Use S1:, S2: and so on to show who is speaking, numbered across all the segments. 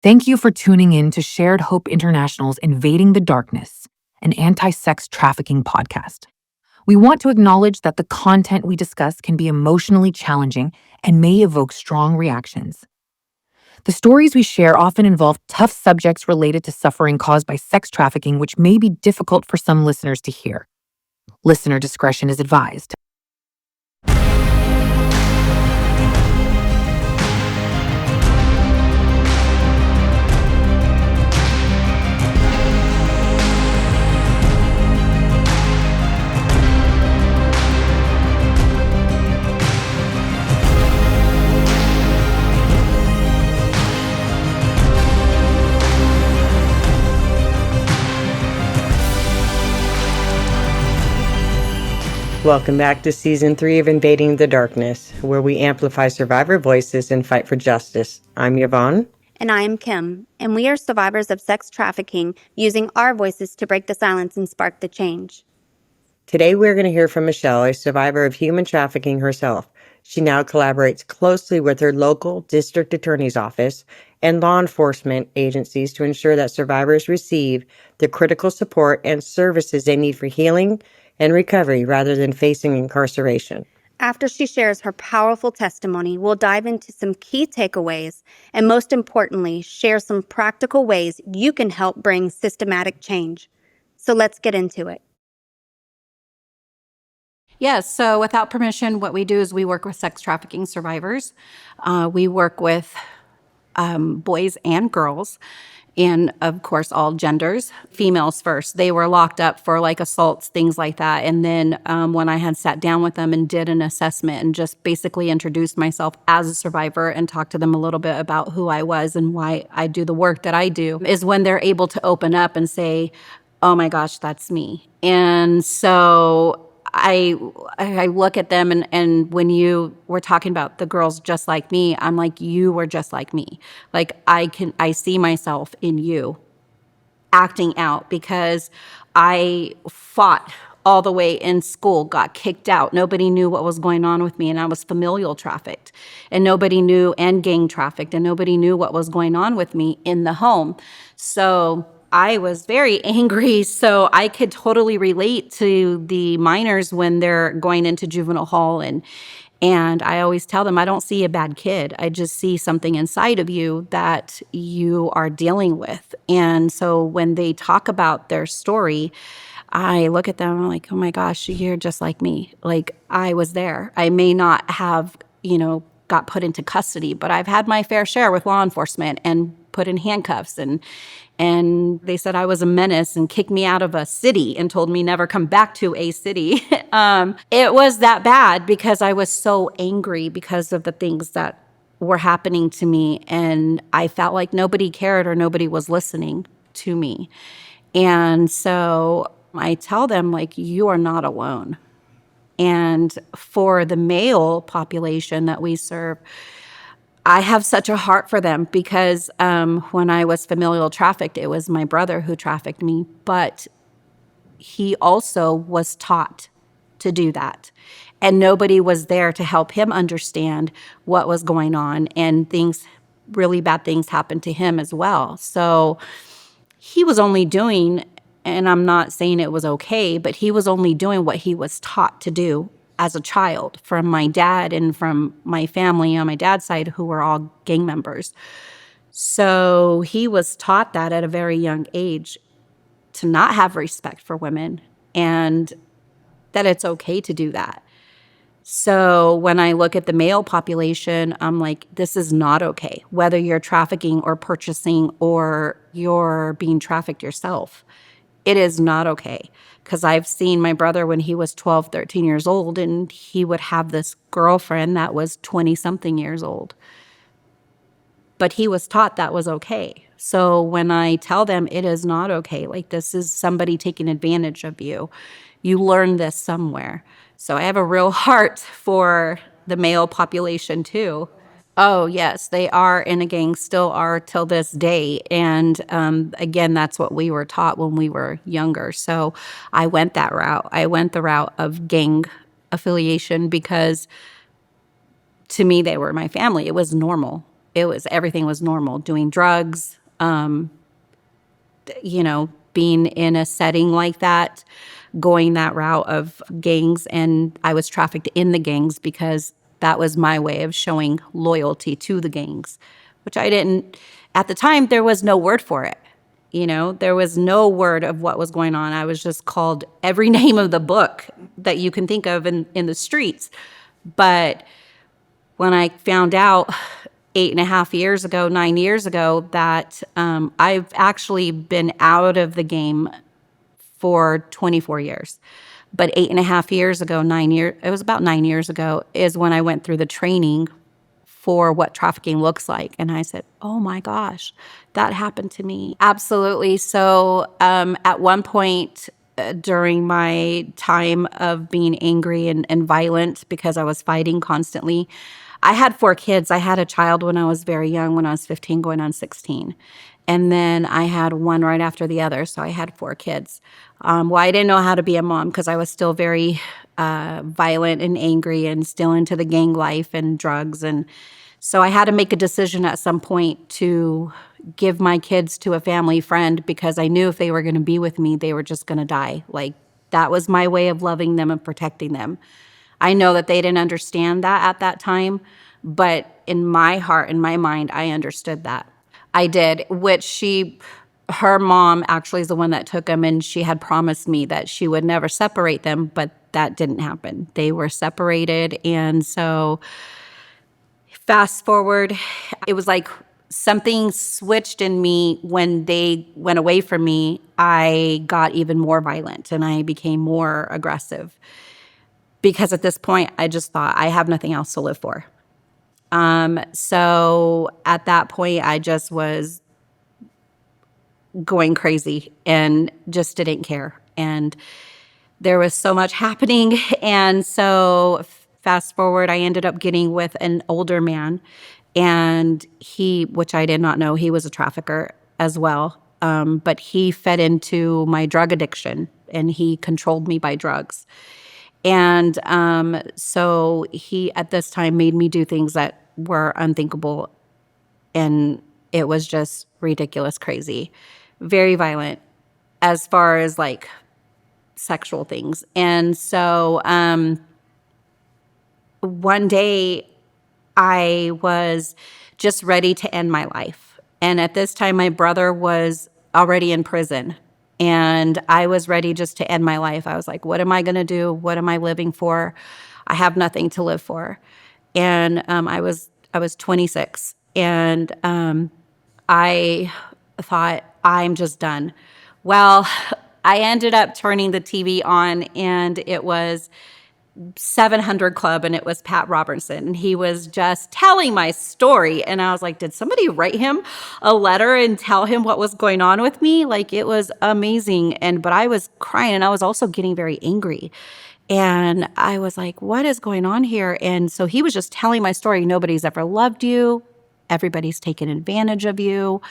S1: Thank you for tuning in to Shared Hope International's Invading the Darkness, an anti-sex trafficking podcast. We want to acknowledge that the content we discuss can be emotionally challenging and may evoke strong reactions. The stories we share often involve tough subjects related to suffering caused by sex trafficking, which may be difficult for some listeners to hear. Listener discretion is advised.
S2: Welcome back to Season 3 of Invading the Darkness, where we amplify survivor voices and fight for justice. I'm Yvonne.
S3: And I am Kim, and we are survivors of sex trafficking, using our voices to break the silence and spark the change.
S2: Today we're going to hear from Michelle, a survivor of human trafficking herself. She now collaborates closely with her local district attorney's office and law enforcement agencies to ensure that survivors receive the critical support and services they need for healing and recovery rather than facing incarceration.
S3: After she shares her powerful testimony, we'll dive into some key takeaways and, most importantly, share some practical ways you can help bring systematic change. So let's get into it.
S4: Yes, so without permission, what we do is we work with sex trafficking survivors. We work with boys and girls, and of course, all genders. Females first. They were locked up for like assaults, things like that. And then when I had sat down with them and did an assessment and just basically introduced myself as a survivor and talked to them a little bit about who I was and why I do the work that I do, is when they're able to open up and say, oh my gosh, that's me. And so I look at them and when you were talking about the girls just like me, I'm like, you were just like me. Like I see myself in you acting out because I fought all the way in school, got kicked out. Nobody knew what was going on with me, and I was familial trafficked, and nobody knew, and gang trafficked, and nobody knew what was going on with me in the home. So I was very angry, so I could totally relate to the minors when they're going into juvenile hall, and I always tell them, I don't see a bad kid. I just see something inside of you that you are dealing with. And so when they talk about their story, I look at them, I'm like, oh my gosh, you're just like me. Like, I was there. I may not have, got put into custody, but I've had my fair share with law enforcement and put in handcuffs, and they said I was a menace and kicked me out of a city and told me never come back to a city. It was that bad because I was so angry because of the things that were happening to me, and I felt like nobody cared or nobody was listening to me. And so I tell them, like, you are not alone. And for the male population that we serve, I have such a heart for them because when I was familial trafficked, it was my brother who trafficked me, but he also was taught to do that. And nobody was there to help him understand what was going on, and really bad things happened to him as well. So he was only doing, and I'm not saying it was okay, but he was only doing what he was taught to do as a child from my dad and from my family on my dad's side, who were all gang members. So he was taught that at a very young age, to not have respect for women and that it's okay to do that. So when I look at the male population, I'm like, this is not okay, whether you're trafficking or purchasing or you're being trafficked yourself. It is not okay, because I've seen my brother when he was 12, 13 years old, and he would have this girlfriend that was 20-something years old. But he was taught that was okay. So when I tell them it is not okay, like, this is somebody taking advantage of you, you learn this somewhere. So I have a real heart for the male population too. Oh, yes, they are in a gang, still are till this day. And again, that's what we were taught when we were younger. So I went that route. I went the route of gang affiliation because to me, they were my family. It was normal. everything was normal, doing drugs, being in a setting like that, going that route of gangs. And I was trafficked in the gangs because that was my way of showing loyalty to the gangs, which I didn't, at the time, there was no word for it. There was no word of what was going on. I was just called every name of the book that you can think of in the streets. But when I found out 8.5 years ago, 9 years ago, that I've actually been out of the game for 24 years. But 8.5 years ago, it was about 9 years ago, is when I went through the training for what trafficking looks like. And I said, oh my gosh, that happened to me. Absolutely. So at one point during my time of being angry and violent because I was fighting constantly, I had 4 kids. I had a child when I was very young, when I was 15 going on 16. And then I had one right after the other. So I had 4 kids. Well, I didn't know how to be a mom because I was still very violent and angry and still into the gang life and drugs. And so I had to make a decision at some point to give my kids to a family friend because I knew if they were going to be with me, they were just going to die. Like, that was my way of loving them and protecting them. I know that they didn't understand that at that time, but in my heart and my mind, I understood that. I did, her mom actually is the one that took them, and she had promised me that she would never separate them, but that didn't happen. They were separated, and so fast forward, it was like something switched in me when they went away from me. I got even more violent, and I became more aggressive because at this point, I just thought I have nothing else to live for. So at that point, I just was going crazy and just didn't care. And there was so much happening. And so fast forward, I ended up getting with an older man, and which I did not know, he was a trafficker as well. But he fed into my drug addiction, and he controlled me by drugs. And so he, at this time, made me do things that were unthinkable. And it was just ridiculous, crazy, very violent as far as like sexual things. And so one day I was just ready to end my life. And at this time, my brother was already in prison. And I was ready just to end my life. I was like, what am I going to do? What am I living for? I have nothing to live for. And I was 26. And I thought, I'm just done. Well, I ended up turning the TV on, and it was 700 Club, and it was Pat Robertson, and he was just telling my story. And I was like, did somebody write him a letter and tell him what was going on with me? Like, it was amazing. But I was crying, and I was also getting very angry. And I was like, what is going on here? And so he was just telling my story. Nobody's ever loved you. Everybody's taken advantage of you.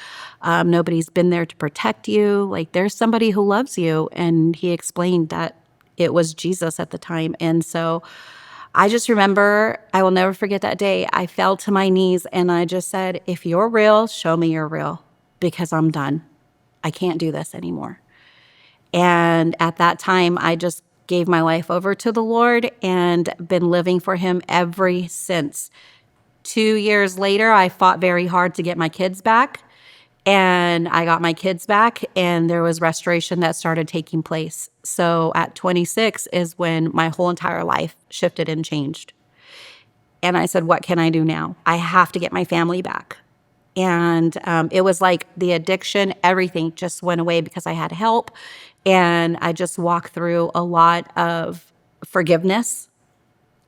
S4: Nobody's been there to protect you. Like, there's somebody who loves you. And he explained that it was Jesus at the time. And so I just remember, I will never forget that day. I fell to my knees and I just said, if you're real, show me you're real, because I'm done. I can't do this anymore. And at that time, I just gave my life over to the Lord and been living for him ever since. 2 years later, I fought very hard to get my kids back. And I got my kids back, and there was restoration that started taking place. So at 26 is when my whole entire life shifted and changed. And I said, what can I do now? I have to get my family back. And it was like the addiction, everything just went away because I had help. And I just walked through a lot of forgiveness,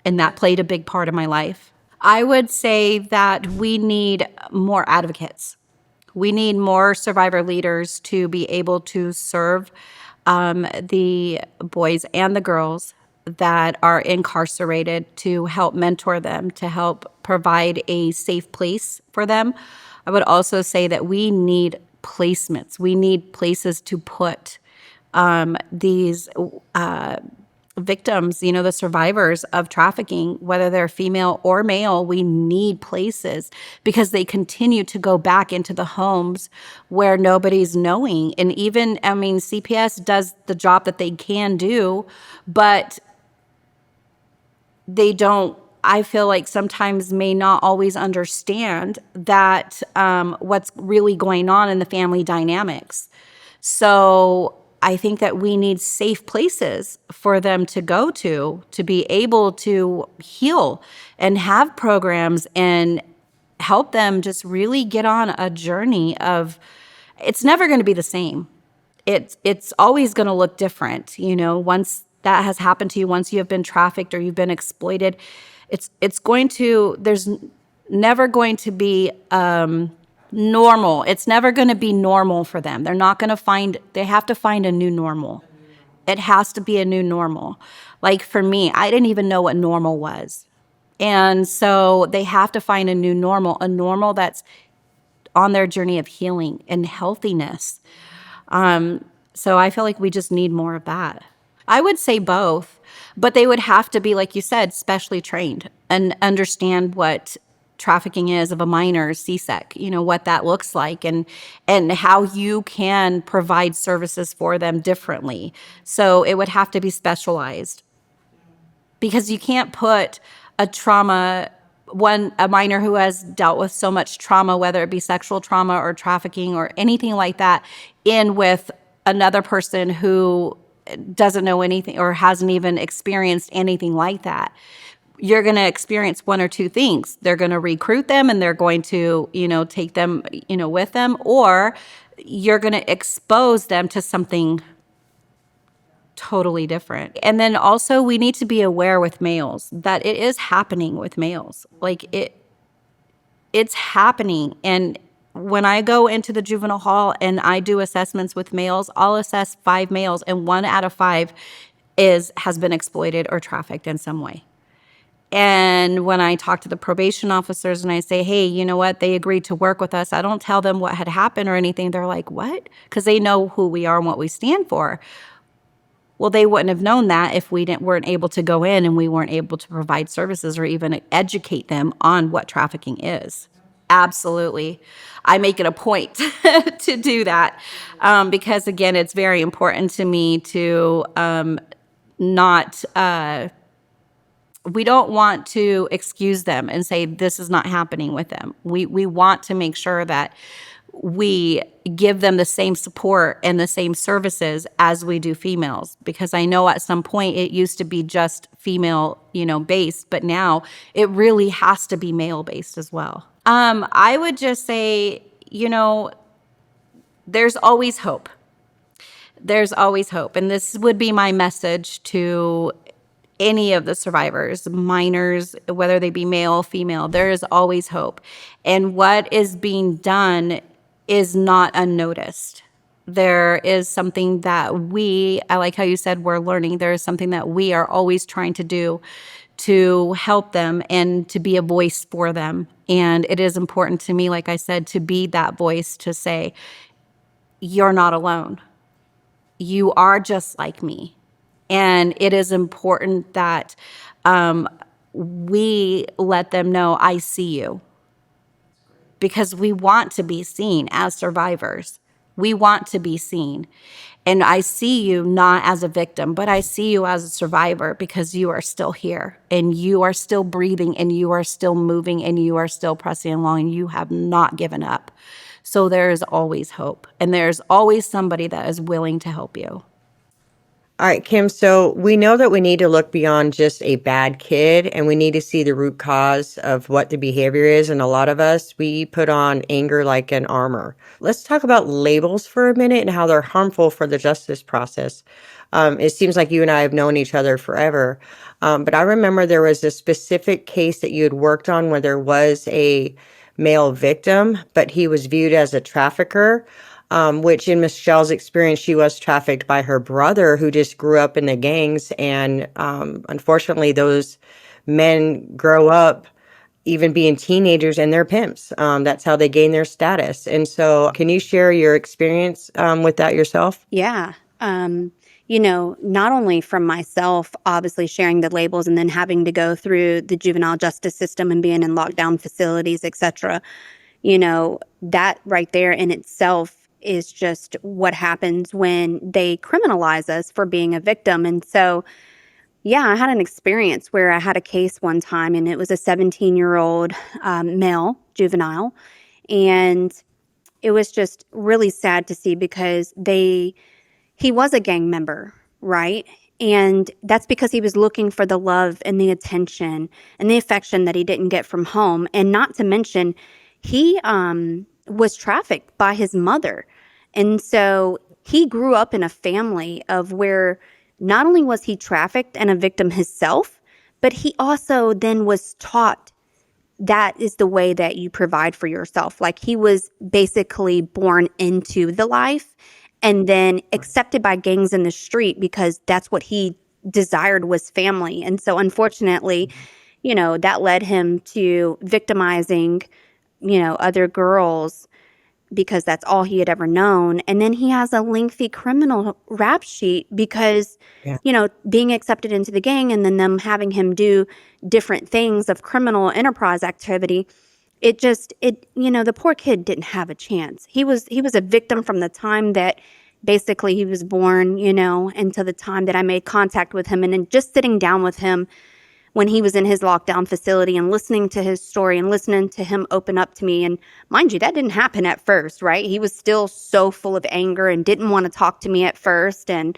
S4: and that played a big part of my life. I would say that we need more advocates. We need more survivor leaders to be able to serve the boys and the girls that are incarcerated, to help mentor them, to help provide a safe place for them. I would also say that we need placements. We need places to put these victims, the survivors of trafficking, whether they're female or male, we need places because they continue to go back into the homes where nobody's knowing. And even, CPS does the job that they can do, but they don't, I feel like sometimes may not always understand that what's really going on in the family dynamics. So I think that we need safe places for them to go to be able to heal and have programs and help them just really get on a journey of, it's never going to be the same. It's always going to look different. Once that has happened to you, once you have been trafficked or you've been exploited, there's never going to be normal. It's never going to be normal for them. They have to find a new normal. It has to be a new normal. Like for me, I didn't even know what normal was. And so they have to find a normal that's on their journey of healing and healthiness. So I feel like we just need more of that. I would say both, but they would have to be, like you said, specially trained and understand what trafficking is of a minor, CSEC, what that looks like and how you can provide services for them differently. So it would have to be specialized because you can't put a minor who has dealt with so much trauma, whether it be sexual trauma or trafficking or anything like that, in with another person who doesn't know anything or hasn't even experienced anything like that. You're going to experience one or two things. They're going to recruit them and they're going to, take them, with them, or you're going to expose them to something totally different. And then also we need to be aware with males that it is happening with males. Like it's happening. And when I go into the juvenile hall and I do assessments with males, I'll assess 5 males and 1 out of 5 has been exploited or trafficked in some way. And when I talk to the probation officers and I say, hey, you know what, they agreed to work with us, I don't tell them what had happened or anything. They're like, what? Because they know who we are and what we stand for. Well, they wouldn't have known that if we weren't able to go in and we weren't able to provide services or even educate them on what trafficking is. Absolutely. I make it a point to do that because, again, it's very important to me to not we don't want to excuse them and say this is not happening with them. We want to make sure that we give them the same support and the same services as we do females, because I know at some point it used to be just female, based, but now it really has to be male based as well. I would just say, there's always hope. There's always hope. And this would be my message to any of the survivors, minors, whether they be male, female, there is always hope. And what is being done is not unnoticed. There is something that I like how you said we're learning. There is something that we are always trying to do to help them and to be a voice for them. And it is important to me, like I said, to be that voice to say, you're not alone. You are just like me. And it is important that we let them know, I see you. Because we want to be seen as survivors. We want to be seen. And I see you not as a victim, but I see you as a survivor because you are still here and you are still breathing and you are still moving and you are still pressing along and you have not given up. So there is always hope and there's always somebody that is willing to help you.
S2: All right, Kim, so we know that we need to look beyond just a bad kid and we need to see the root cause of what the behavior is. And a lot of us, we put on anger like an armor. Let's talk about labels for a minute and how they're harmful for the justice process. It seems like you and I have known each other forever. But I remember there was a specific case that you had worked on where there was a male victim, but he was viewed as a trafficker. Which in Michelle's experience, she was trafficked by her brother who just grew up in the gangs. And unfortunately, those men grow up even being teenagers and they're pimps. That's how they gain their status. And so can you share your experience with that yourself?
S3: Yeah. not only from myself, obviously sharing the labels and then having to go through the juvenile justice system and being in lockdown facilities, etc. That right there in itself is just what happens when they criminalize us for being a victim. And so, yeah, I had an experience where I had a case one time, and it was a 17-year-old male juvenile. And it was just really sad to see because he was a gang member, right? And that's because he was looking for the love and the attention and the affection that he didn't get from home. And not to mention, he was trafficked by his mother. And so he grew up in a family of where not only was he trafficked and a victim himself, but he also then was taught that is the way that you provide for yourself. Like, he was basically born into the life and then accepted by gangs in the street because that's what he desired was family. And so unfortunately, that led him to victimizing, other girls because that's all he had ever known. And then he has a lengthy criminal rap sheet because,
S2: Yeah.
S3: Being accepted into the gang and then them having him do different things of criminal enterprise activity, the poor kid didn't have a chance. He was a victim from the time that basically he was born, until the time that I made contact with him. And then just sitting down with him when he was in his lockdown facility and listening to his story and listening to him open up to me. And mind you, that didn't happen at first, right? He was still so full of anger and didn't want to talk to me at first. And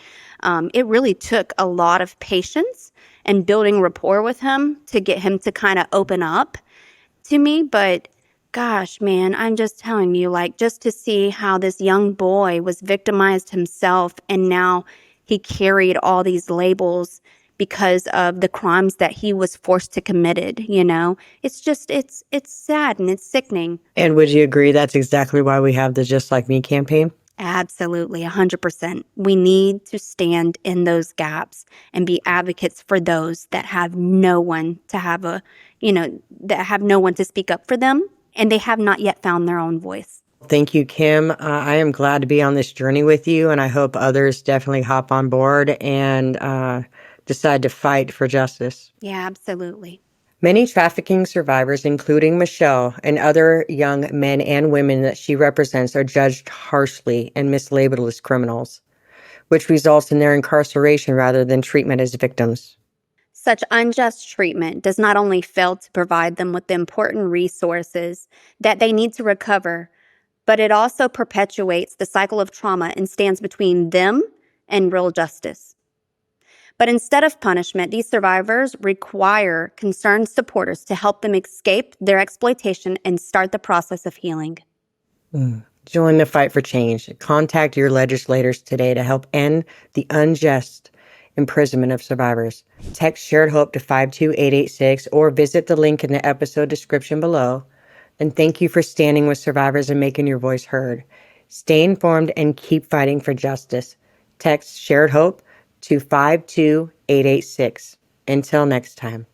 S3: it really took a lot of patience and building rapport with him to get him to kind of open up to me. But gosh, man, I'm just telling you, like, just to see how this young boy was victimized himself and now he carried all these labels because of the crimes that he was forced to committed, it's sad and it's sickening.
S2: And would you agree that's exactly why we have the Just Like Me campaign?
S3: Absolutely, 100%. We need to stand in those gaps and be advocates for those that have no one to that have no one to speak up for them, and they have not yet found their own voice.
S2: Thank you, Kim. I am glad to be on this journey with you, and I hope others definitely hop on board and decide to fight for justice.
S3: Yeah, absolutely.
S2: Many trafficking survivors, including Michelle and other young men and women that she represents, are judged harshly and mislabeled as criminals, which results in their incarceration rather than treatment as victims.
S3: Such unjust treatment does not only fail to provide them with the important resources that they need to recover, but it also perpetuates the cycle of trauma and stands between them and real justice. But instead of punishment, these survivors require concerned supporters to help them escape their exploitation and start the process of healing.
S2: Join the fight for change. Contact your legislators today to help end the unjust imprisonment of survivors. Text Shared Hope to 52886 or visit the link in the episode description below. And thank you for standing with survivors and making your voice heard. Stay informed and keep fighting for justice. Text Shared Hope to 52886. Until next time.